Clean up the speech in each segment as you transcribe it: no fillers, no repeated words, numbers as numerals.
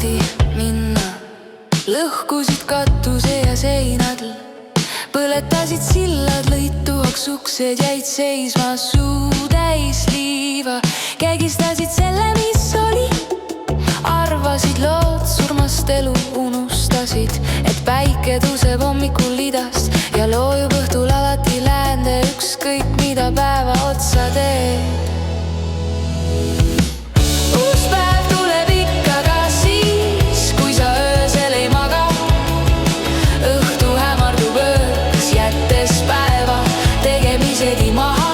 moodi minna. Lõhkusid katuse ja seinad, põletasid sillad, lõid tuhaks uksed, jäid seisma suu täis liiva. Kägistasid selle, mis oli, arvasid lood surmast, elu unustasid, et päike tõuseb hommikul idast ja loojub õhtul alati läände, ükskõik mida päeva otsa teeb. Uus päev tuleb ikka ka siis, kui sa öösel ei maga. Õhtu hämardub öös, jättes päeva tegemisedi maha.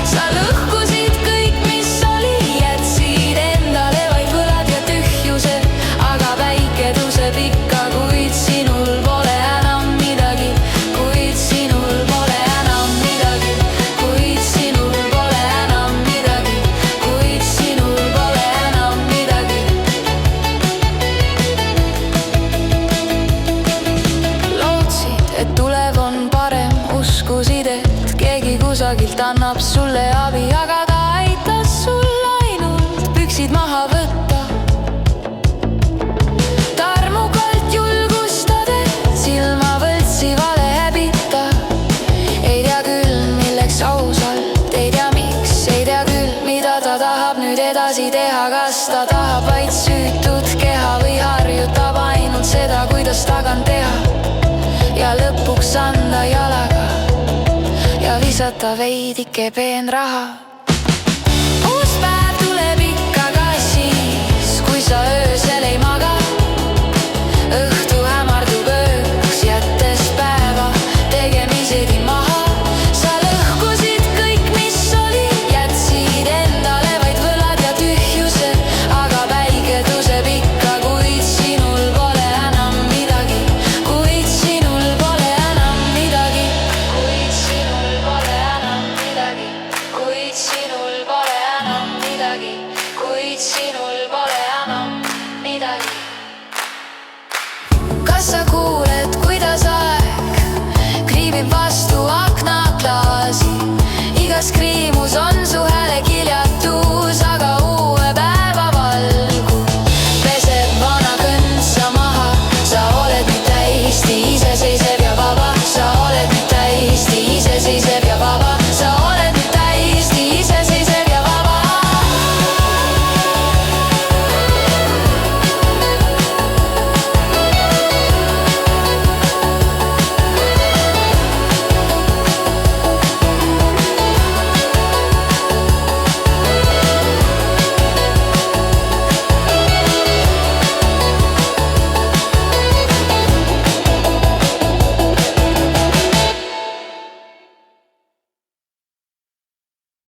Sa lõhkusid kõik, mis oli, jätsid endale vaid võlad ja tühjused. Aga päike tõuseb ikka, kuid sinul pole enam midagi. Kuid sinul pole enam midagi. Kuid sinul pole enam midagi. Kuid sinul pole enam midagi. Lootsid, et tulev on parem, uskusid, et keegi kusagilt annab sulle abi, aga ta aitas sul ainult püksid maha võtta. Tarmukalt julgustades, silma võltsi vale häbita. Ei tea küll, milleks ausalt, ei tea miks, ei tea küll, mida ta tahab nüüd edasi teha. Kas ta tahab vaid süütud keha või harjutab ainult seda, kuidas tagant teha ja lõpuks anda jalaga ja visata veidike peenraha. Uus päev tuleb ikka ka siis, kui sa